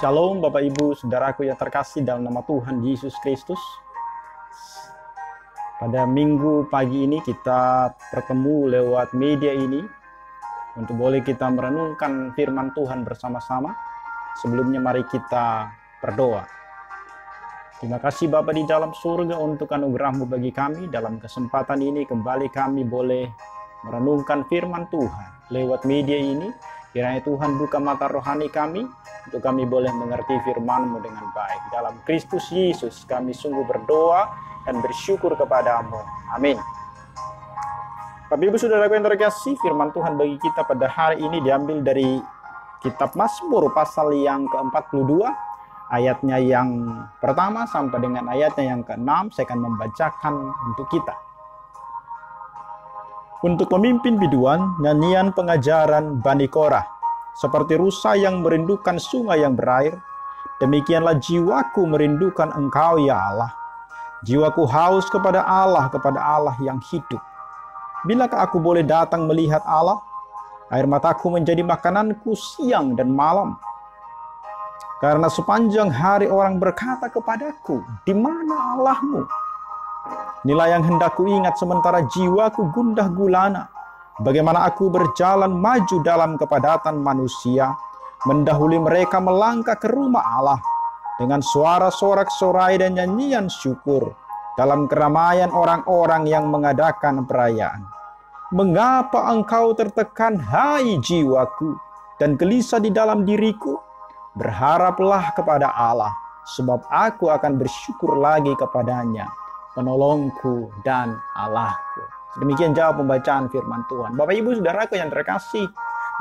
Shalom Bapak Ibu Saudaraku yang terkasih dalam nama Tuhan Yesus Kristus. Pada minggu pagi ini kita bertemu lewat media ini untuk boleh kita merenungkan firman Tuhan bersama-sama. Sebelumnya mari kita berdoa. Terima kasih Bapa di dalam surga untuk anugerah-Mu bagi kami. Dalam kesempatan ini kembali kami boleh merenungkan firman Tuhan lewat media ini. Kiranya Tuhan buka mata rohani kami, untuk kami boleh mengerti firman-Mu dengan baik. Dalam Kristus Yesus kami sungguh berdoa dan bersyukur kepadamu. Amin. Bapak Ibu Saudaraku yang terkasih, firman Tuhan bagi kita pada hari ini diambil dari kitab Mazmur pasal yang ke-42, ayatnya yang pertama sampai dengan ayatnya yang ke-6. Saya akan membacakan untuk kita. Untuk pemimpin biduan, nyanyian pengajaran Bani Korah, seperti rusa yang merindukan sungai yang berair, demikianlah jiwaku merindukan Engkau ya Allah. Jiwaku haus kepada Allah yang hidup. Bilakah aku boleh datang melihat Allah? Air mataku menjadi makananku siang dan malam. Karena sepanjang hari orang berkata kepadaku, di mana Allahmu? Inilah yang hendak ku ingat sementara jiwaku gundah gulana. Bagaimana aku berjalan maju dalam kepadatan manusia, mendahului mereka melangkah ke rumah Allah dengan suara sorak-sorai dan nyanyian syukur dalam keramaian orang-orang yang mengadakan perayaan. Mengapa engkau tertekan, hai jiwaku, dan gelisah di dalam diriku? Berharaplah kepada Allah, sebab aku akan bersyukur lagi kepadanya, penolongku dan Allahku. Demikian jawab pembacaan firman Tuhan. Bapak Ibu Saudaraku yang terkasih,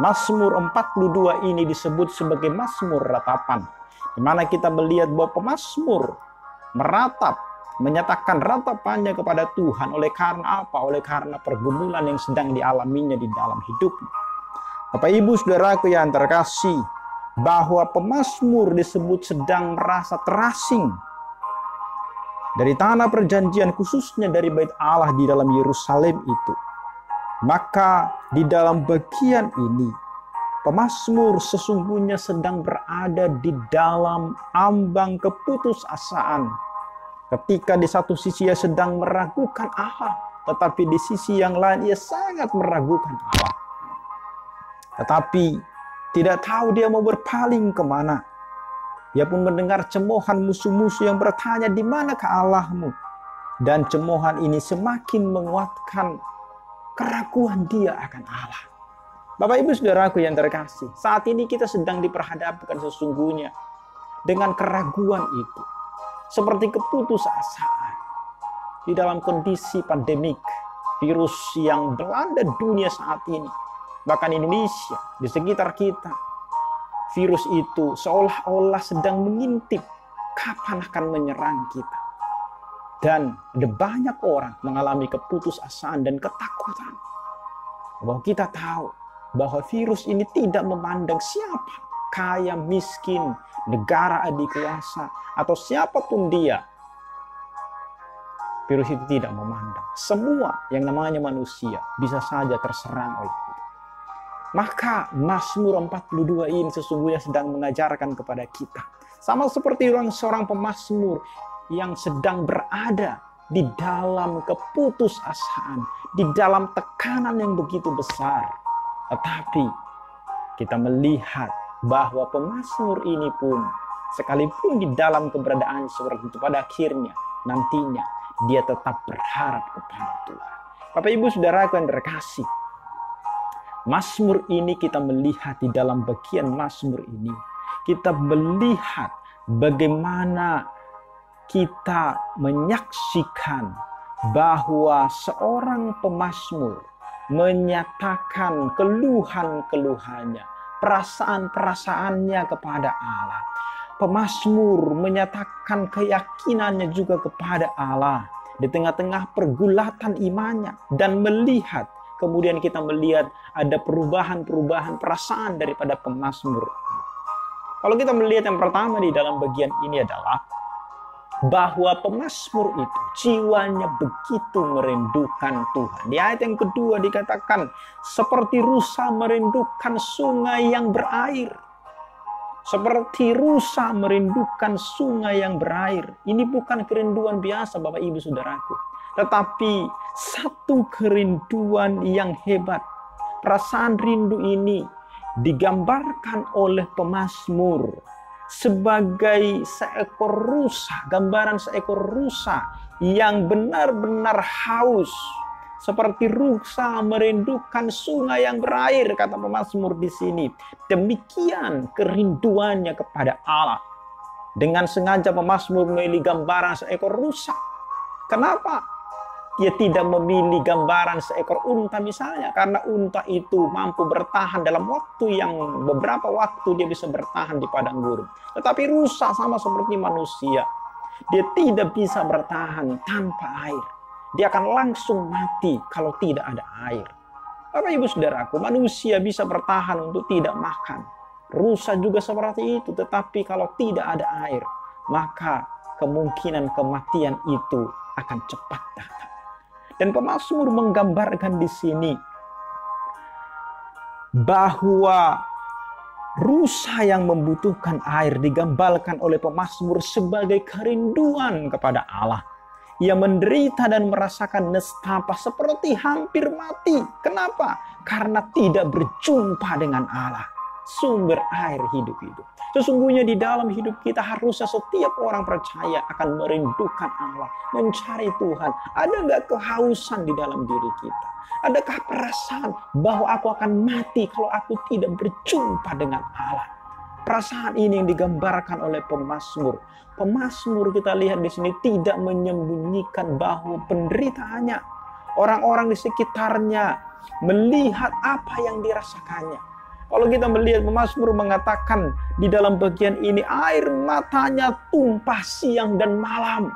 Mazmur 42 ini disebut sebagai Mazmur ratapan, di mana kita melihat bahwa pemazmur meratap, menyatakan ratapannya kepada Tuhan. Oleh karena apa? Oleh karena pergumulan yang sedang dialaminya di dalam hidupnya. Bapak Ibu Saudaraku yang terkasih, bahwa pemazmur disebut sedang merasa terasing dari tanah perjanjian, khususnya dari bait Allah di dalam Yerusalem itu. Maka di dalam bagian ini, pemazmur sesungguhnya sedang berada di dalam ambang keputusasaan. Ketika di satu sisi ia sedang meragukan Allah, tetapi di sisi yang lain ia sangat meragukan Allah. Tetapi tidak tahu dia mau berpaling kemana. Ia pun mendengar cemoohan musuh-musuh yang bertanya, di manakah Allahmu? Dan cemoohan ini semakin menguatkan keraguan dia akan Allah. Bapak Ibu Saudaraku yang terkasih, saat ini kita sedang diperhadapkan sesungguhnya dengan keraguan itu. Seperti keputusasaan. Di dalam kondisi pandemik, virus yang melanda dunia saat ini, bahkan Indonesia, di sekitar kita, virus itu seolah-olah sedang mengintip kapan akan menyerang kita. Dan ada banyak orang mengalami keputusasaan dan ketakutan. Bahwa kita tahu bahwa virus ini tidak memandang siapa, kaya, miskin, negara adikuasa, atau siapapun dia. Virus itu tidak memandang. Semua yang namanya manusia bisa saja terserang oleh itu. Maka Mazmur 42 ini sesungguhnya sedang mengajarkan kepada kita. Sama seperti seorang pemazmur yang sedang berada di dalam keputusasaan, di dalam tekanan yang begitu besar. Tetapi kita melihat bahwa pemazmur ini pun, sekalipun di dalam keberadaan seperti itu, pada akhirnya nantinya dia tetap berharap kepada Tuhan. Bapak Ibu Saudaraku yang terkasih, Mazmur ini kita melihat di dalam bagian Mazmur ini, kita melihat bagaimana kita menyaksikan bahwa seorang pemazmur menyatakan keluhan-keluhannya, perasaan-perasaannya kepada Allah. Pemazmur menyatakan keyakinannya juga kepada Allah di tengah-tengah pergulatan imannya, dan kemudian kita melihat ada perubahan-perubahan perasaan daripada pemazmur. Kalau kita melihat yang pertama di dalam bagian ini adalah bahwa pemazmur itu jiwanya begitu merindukan Tuhan. Di ayat yang kedua dikatakan seperti rusa merindukan sungai yang berair. Seperti rusa merindukan sungai yang berair. Ini bukan kerinduan biasa Bapak Ibu Saudaraku, tetapi satu kerinduan yang hebat. Perasaan rindu ini digambarkan oleh pemazmur sebagai seekor rusa, gambaran seekor rusa yang benar-benar haus. Seperti rusa merindukan sungai yang berair, kata pemazmur di sini. Demikian kerinduannya kepada Allah. Dengan sengaja pemazmur memilih gambaran seekor rusa. Kenapa? Dia tidak memilih gambaran seekor unta misalnya, karena unta itu mampu bertahan dalam waktu yang beberapa waktu dia bisa bertahan di padang gurun. Tetapi rusa sama seperti manusia. Dia tidak bisa bertahan tanpa air. Dia akan langsung mati kalau tidak ada air. Bapak Ibu Saudaraku, manusia bisa bertahan untuk tidak makan. Rusa juga seperti itu, tetapi kalau tidak ada air, maka kemungkinan kematian itu akan cepat datang. Dan pemazmur menggambarkan di sini bahwa rusa yang membutuhkan air digambarkan oleh pemazmur sebagai kerinduan kepada Allah. Ia menderita dan merasakan nestapa seperti hampir mati. Kenapa? Karena tidak berjumpa dengan Allah, sumber air hidup itu. Sesungguhnya di dalam hidup kita harusnya setiap orang percaya akan merindukan Allah, mencari Tuhan. Ada nggak kehausan di dalam diri kita? Adakah perasaan bahwa aku akan mati kalau aku tidak berjumpa dengan Allah? Perasaan ini yang digambarkan oleh pemazmur. Pemazmur kita lihat di sini tidak menyembunyikan bahwa penderitaannya. Orang-orang di sekitarnya melihat apa yang dirasakannya. Kalau kita melihat pemazmur mengatakan di dalam bagian ini air matanya tumpah siang dan malam.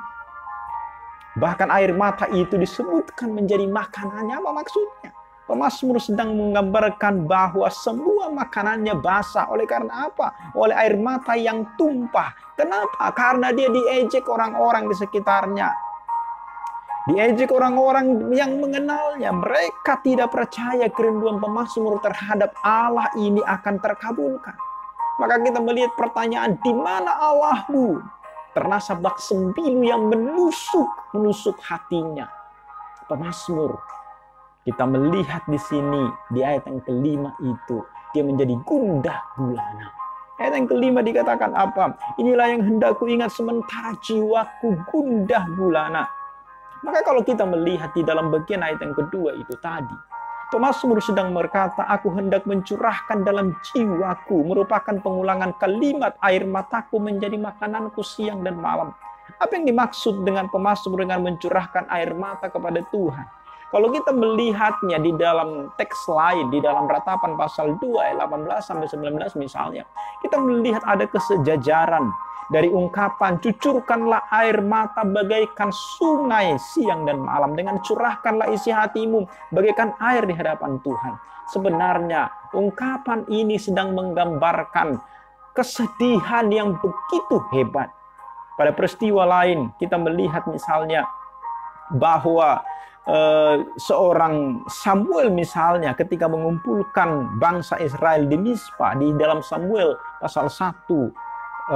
Bahkan air mata itu disebutkan menjadi makanannya. Apa maksudnya? Pemazmur sedang menggambarkan bahwa semua makanannya basah. Oleh karena apa? Oleh air mata yang tumpah. Kenapa? Karena dia diejek orang-orang di sekitarnya. Diejek orang-orang yang mengenalnya. Mereka tidak percaya kerinduan pemazmur terhadap Allah ini akan terkabulkan. Maka kita melihat pertanyaan, di mana Allahmu? Terasa bak sembilu yang menusuk hatinya. Pemazmur, kita melihat di sini, di ayat yang kelima itu, dia menjadi gundah gulana. Ayat yang kelima dikatakan apa? Inilah yang hendak ku ingat sementara jiwaku gundah gulana. Maka kalau kita melihat di dalam bagian ayat yang kedua itu tadi, pemazmur sedang berkata, aku hendak mencurahkan dalam jiwaku, merupakan pengulangan kalimat air mataku menjadi makananku siang dan malam. Apa yang dimaksud dengan pemazmur dengan mencurahkan air mata kepada Tuhan? Kalau kita melihatnya di dalam teks lain, di dalam Ratapan pasal 2 ayat 18-19 misalnya, kita melihat ada kesejajaran dari ungkapan cucurkanlah air mata bagaikan sungai siang dan malam, dengan curahkanlah isi hatimu bagaikan air di hadapan Tuhan. Sebenarnya ungkapan ini sedang menggambarkan kesedihan yang begitu hebat. Pada peristiwa lain kita melihat misalnya bahwa seorang Samuel misalnya ketika mengumpulkan bangsa Israel di Mizpah, di dalam Samuel pasal 1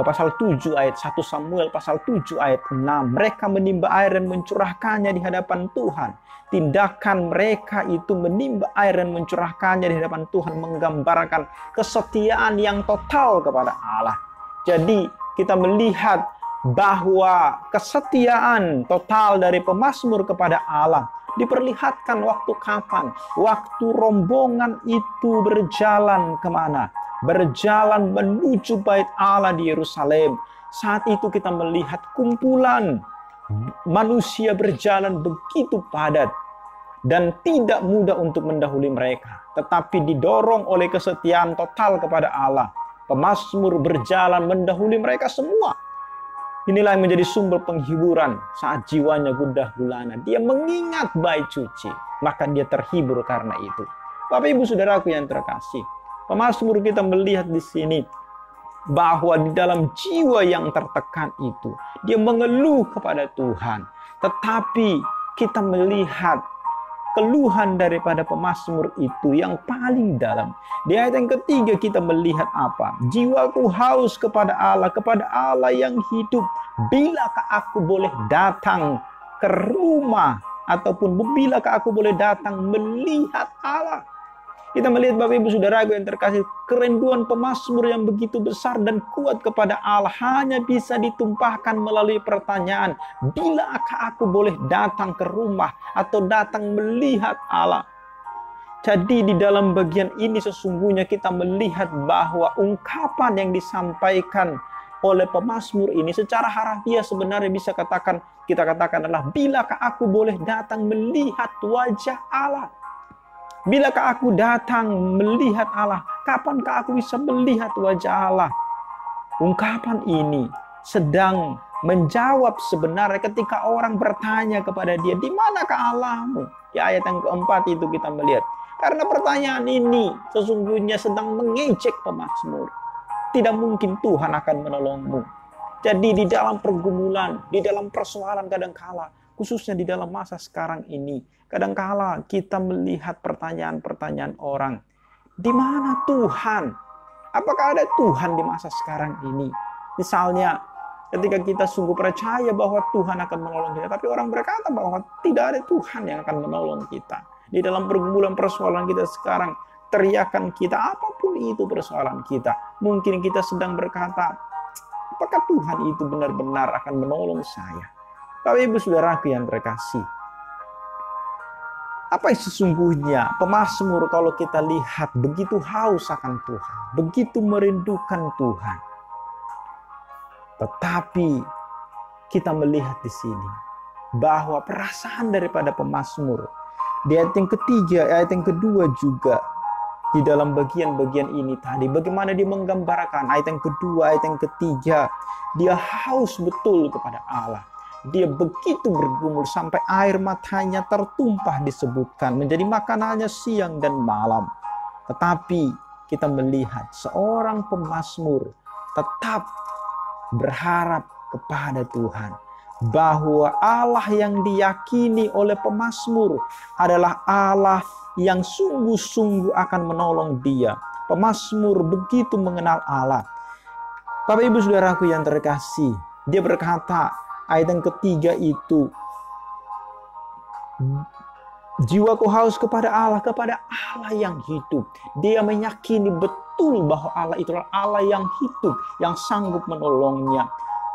pasal 7 ayat 1 Samuel pasal 7 ayat 6, mereka menimba air dan mencurahkannya di hadapan Tuhan. Tindakan mereka itu menimba air dan mencurahkannya di hadapan Tuhan menggambarkan kesetiaan yang total kepada Allah. Jadi kita melihat bahwa kesetiaan total dari pemazmur kepada Allah diperlihatkan waktu kapan? Waktu rombongan itu berjalan kemana? Berjalan menuju bait Allah di Yerusalem. Saat itu kita melihat kumpulan manusia berjalan begitu padat dan tidak mudah untuk mendahului mereka. Tetapi didorong oleh kesetiaan total kepada Allah, pemazmur berjalan mendahului mereka semua. Inilah yang menjadi sumber penghiburan saat jiwanya gundah gulana. Dia mengingat bait suci, maka dia terhibur karena itu. Bapak Ibu Saudaraku yang terkasih, pemazmur kita melihat di sini bahwa di dalam jiwa yang tertekan itu, dia mengeluh kepada Tuhan. Tetapi kita melihat keluhan daripada pemazmur itu yang paling dalam. Di ayat yang ketiga kita melihat apa? Jiwaku haus kepada Allah yang hidup. Bilakah aku boleh datang ke rumah, ataupun bilakah aku boleh datang melihat Allah? Kita melihat Bapak Ibu Saudaraku yang terkasih, kerinduan pemazmur yang begitu besar dan kuat kepada Allah hanya bisa ditumpahkan melalui pertanyaan, bilakah aku boleh datang ke rumah atau datang melihat Allah? Jadi di dalam bagian ini sesungguhnya kita melihat bahwa ungkapan yang disampaikan oleh pemazmur ini secara harafiah sebenarnya bisa kita katakan adalah, bilakah aku boleh datang melihat wajah Allah? Bilakah aku datang melihat Allah? Kapankah aku bisa melihat wajah Allah? Ungkapan ini sedang menjawab sebenarnya ketika orang bertanya kepada dia, di manakah Allahmu? Di ayat yang keempat itu kita melihat. Karena pertanyaan ini sesungguhnya sedang mengejek pemazmur. Tidak mungkin Tuhan akan menolongmu. Jadi di dalam pergumulan, di dalam persoalan kadangkala, khususnya di dalam masa sekarang ini, kadangkala kita melihat pertanyaan-pertanyaan orang. Di mana Tuhan? Apakah ada Tuhan di masa sekarang ini? Misalnya, ketika kita sungguh percaya bahwa Tuhan akan menolong kita, tapi orang berkata bahwa tidak ada Tuhan yang akan menolong kita. Di dalam pergumulan persoalan kita sekarang, teriakan kita, apapun itu persoalan kita. Mungkin kita sedang berkata, apakah Tuhan itu benar-benar akan menolong saya? Bapak Ibu Saudaraku yang terkasih, apa yang sesungguhnya pemazmur kalau kita lihat begitu haus akan Tuhan, begitu merindukan Tuhan. Tetapi kita melihat di sini bahwa perasaan daripada pemazmur di ayat yang ketiga, ayat yang kedua juga di dalam bagian-bagian ini tadi, bagaimana dia menggambarkan ayat yang kedua, ayat yang ketiga, dia haus betul kepada Allah. Dia begitu bergumul sampai air matanya tertumpah disebutkan menjadi makanannya siang dan malam. Tetapi kita melihat seorang pemazmur tetap berharap kepada Tuhan, bahwa Allah yang diyakini oleh pemazmur adalah Allah yang sungguh-sungguh akan menolong dia. Pemazmur begitu mengenal Allah. Bapak Ibu Saudaraku yang terkasih, dia berkata, ayat yang ketiga itu, jiwaku haus kepada Allah yang hidup. Dia meyakini betul bahwa Allah itulah Allah yang hidup, yang sanggup menolongnya.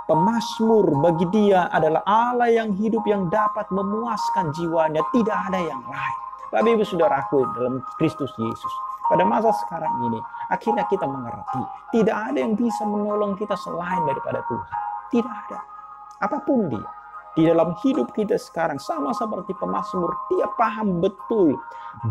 Pemazmur bagi dia adalah Allah yang hidup, yang dapat memuaskan jiwanya. Tidak ada yang lain. Bapak Ibu Saudaraku dalam Kristus Yesus, pada masa sekarang ini, akhirnya kita mengerti, tidak ada yang bisa menolong kita selain daripada Tuhan. Tidak ada. Apapun dia, di dalam hidup kita sekarang sama seperti pemazmur, dia paham betul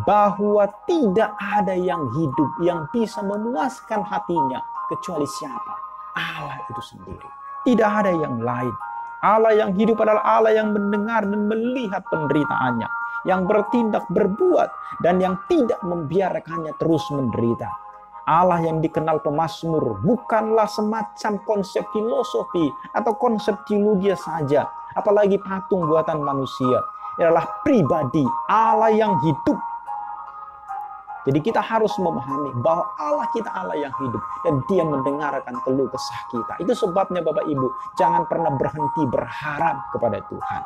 bahwa tidak ada yang hidup yang bisa memuaskan hatinya kecuali siapa? Allah itu sendiri. Tidak ada yang lain. Allah yang hidup adalah Allah yang mendengar dan melihat penderitaannya, yang bertindak, berbuat, dan yang tidak membiarkannya terus menderita. Allah yang dikenal pemazmur bukanlah semacam konsep filosofi atau konsep teologi saja, apalagi patung buatan manusia. Ialah pribadi Allah yang hidup. Jadi kita harus memahami bahwa Allah kita Allah yang hidup dan dia mendengarkan keluh kesah kita. Itu sebabnya Bapak Ibu, jangan pernah berhenti berharap kepada Tuhan.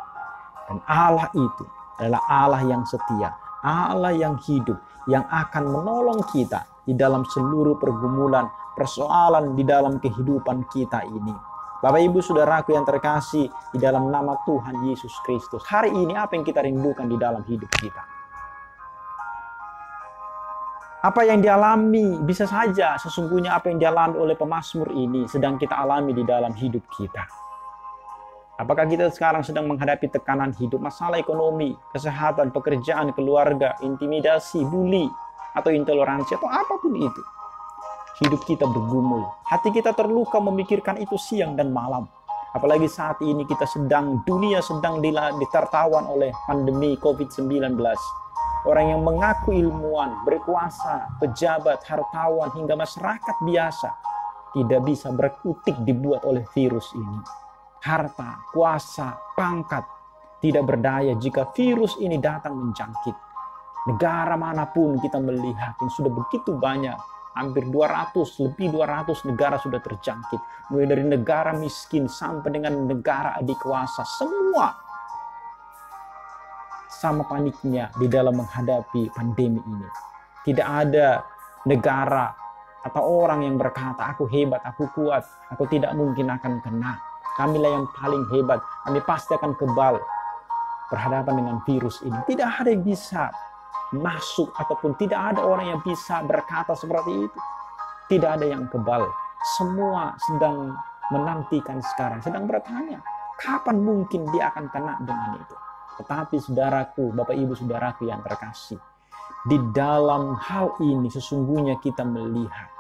Dan Allah itu adalah Allah yang setia, Allah yang hidup, yang akan menolong kita di dalam seluruh pergumulan, persoalan di dalam kehidupan kita ini. Bapak Ibu Saudaraku yang terkasih di dalam nama Tuhan Yesus Kristus, hari ini apa yang kita rindukan di dalam hidup kita? Apa yang dialami, bisa saja sesungguhnya apa yang dialami oleh pemazmur ini sedang kita alami di dalam hidup kita. Apakah kita sekarang sedang menghadapi tekanan hidup, masalah ekonomi, kesehatan, pekerjaan, keluarga, intimidasi, bully, atau intoleransi, atau apapun itu. Hidup kita bergumul, hati kita terluka memikirkan itu siang dan malam. Apalagi saat ini dunia sedang ditertawan oleh pandemi COVID-19. Orang yang mengaku ilmuwan, berkuasa, pejabat, hartawan, hingga masyarakat biasa tidak bisa berkutik dibuat oleh virus ini. Harta, kuasa, pangkat tidak berdaya jika virus ini datang menjangkit. Negara manapun kita melihat yang sudah begitu banyak, hampir 200 negara sudah terjangkit. Mulai dari negara miskin sampai dengan negara adikuasa, semua sama paniknya di dalam menghadapi pandemi ini. Tidak ada negara atau orang yang berkata, aku hebat, aku kuat, aku tidak mungkin akan kena. Kamilah yang paling hebat, kami pasti akan kebal berhadapan dengan virus ini. Tidak ada yang bisa masuk ataupun tidak ada orang yang bisa berkata seperti itu. Tidak ada yang kebal. Semua sedang menantikan sekarang, sedang bertanya, kapan mungkin dia akan kena dengan itu. Tetapi saudaraku, Bapak Ibu saudaraku yang terkasih, di dalam hal ini sesungguhnya kita melihat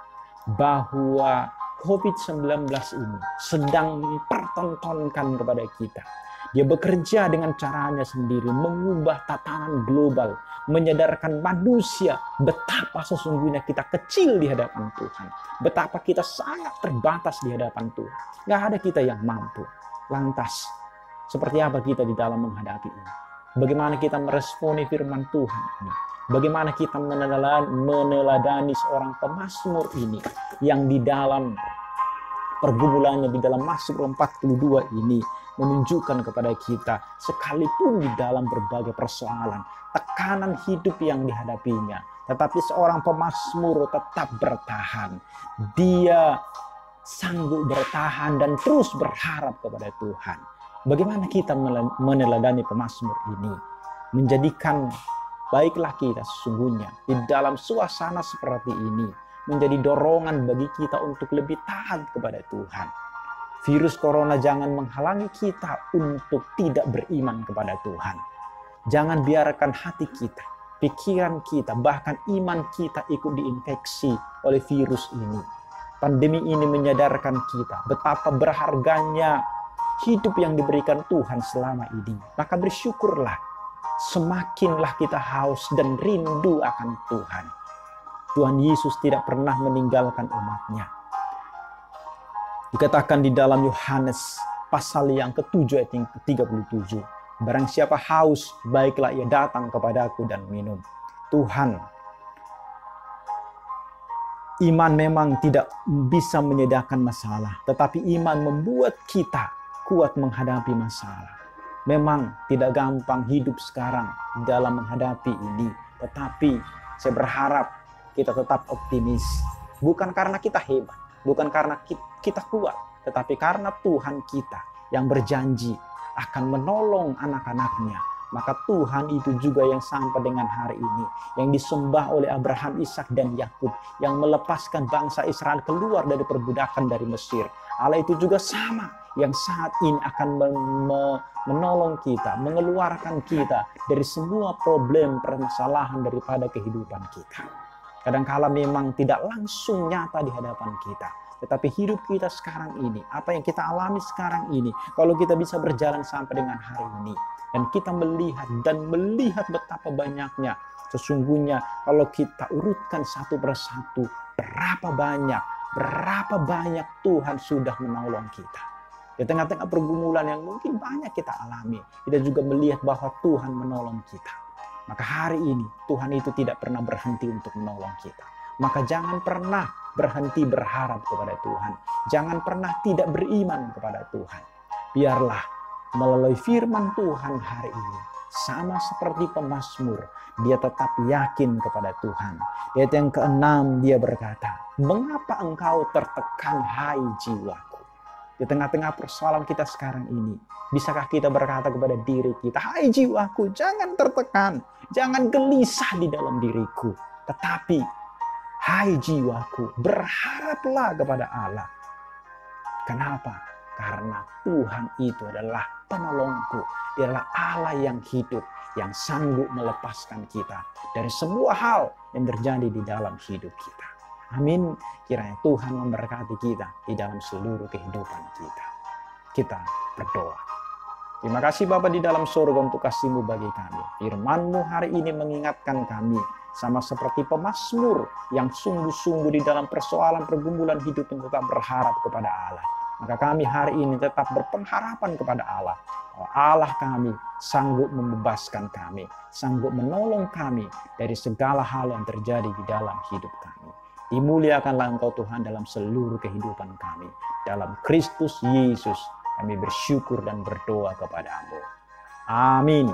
bahwa COVID-19 ini sedang mempertontonkan kepada kita. Dia bekerja dengan caranya sendiri, mengubah tatanan global, menyadarkan manusia betapa sesungguhnya kita kecil di hadapan Tuhan. Betapa kita sangat terbatas di hadapan Tuhan. Gak ada kita yang mampu. Lantas, seperti apa kita di dalam menghadapi ini? Bagaimana kita meresponi firman Tuhan ini? Bagaimana kita meneladani seorang pemazmur ini yang di dalam pergumulannya di dalam Mazmur 42 ini menunjukkan kepada kita, sekalipun di dalam berbagai persoalan, tekanan hidup yang dihadapinya, tetapi seorang pemazmur tetap bertahan. Dia sanggup bertahan dan terus berharap kepada Tuhan. Bagaimana kita meneladani pemazmur ini? Menjadikan baiklah kita sesungguhnya di dalam suasana seperti ini menjadi dorongan bagi kita untuk lebih taat kepada Tuhan. Virus corona jangan menghalangi kita untuk tidak beriman kepada Tuhan. Jangan biarkan hati kita, pikiran kita, bahkan iman kita ikut diinfeksi oleh virus ini. Pandemi ini menyadarkan kita betapa berharganya hidup yang diberikan Tuhan selama ini. Maka bersyukurlah, semakinlah kita haus dan rindu akan Tuhan. Tuhan Yesus tidak pernah meninggalkan umatnya. Dikatakan di dalam Yohanes pasal yang ke-7 ayat yang ke-37. Barang siapa haus, baiklah ia datang kepadaku dan minum. Tuhan, iman memang tidak bisa menyediakan masalah. Tetapi iman membuat kita kuat menghadapi masalah. Memang tidak gampang hidup sekarang dalam menghadapi ini. Tetapi saya berharap kita tetap optimis. Bukan karena kita hebat, bukan karena kita kuat, tetapi karena Tuhan kita yang berjanji akan menolong anak-anaknya. Maka Tuhan itu juga yang sampai dengan hari ini, yang disembah oleh Abraham, Ishak dan Yakub, yang melepaskan bangsa Israel keluar dari perbudakan dari Mesir. Allah itu juga sama, yang saat ini akan menolong kita, mengeluarkan kita dari semua problem permasalahan daripada kehidupan kita. Kadang-kala memang tidak langsung nyata di hadapan kita. Tetapi hidup kita sekarang ini, apa yang kita alami sekarang ini, kalau kita bisa berjalan sampai dengan hari ini, dan kita melihat betapa banyaknya, sesungguhnya kalau kita urutkan satu persatu, berapa banyak Tuhan sudah menolong kita. Di tengah-tengah pergumulan yang mungkin banyak kita alami, kita juga melihat bahwa Tuhan menolong kita. Maka hari ini Tuhan itu tidak pernah berhenti untuk menolong kita. Maka jangan pernah berhenti berharap kepada Tuhan. Jangan pernah tidak beriman kepada Tuhan. Biarlah melalui firman Tuhan hari ini, sama seperti pemazmur, dia tetap yakin kepada Tuhan. Di ayat yang ke-6 dia berkata, mengapa engkau tertekan hai jiwaku? Di tengah-tengah persoalan kita sekarang ini, bisakah kita berkata kepada diri kita, hai jiwaku, jangan tertekan, jangan gelisah di dalam diriku. Tetapi, hai jiwaku, berharaplah kepada Allah. Kenapa? Karena Tuhan itu adalah penolongku. Dia adalah Allah yang hidup, yang sanggup melepaskan kita dari semua hal yang terjadi di dalam hidup kita. Amin. Kiranya Tuhan memberkati kita di dalam seluruh kehidupan kita. Kita berdoa. Terima kasih Bapa di dalam surga untuk kasih-Mu bagi kami. Firman-Mu hari ini mengingatkan kami, sama seperti pemazmur yang sungguh-sungguh di dalam persoalan pergumulan hidup yang tetap berharap kepada Allah. Maka kami hari ini tetap berpengharapan kepada Allah. bahwa Allah kami sanggup membebaskan kami, sanggup menolong kami dari segala hal yang terjadi di dalam hidup kami. Dimuliakanlah Engkau Tuhan dalam seluruh kehidupan kami. Dalam Kristus Yesus kami bersyukur dan berdoa kepada-Mu. Amin.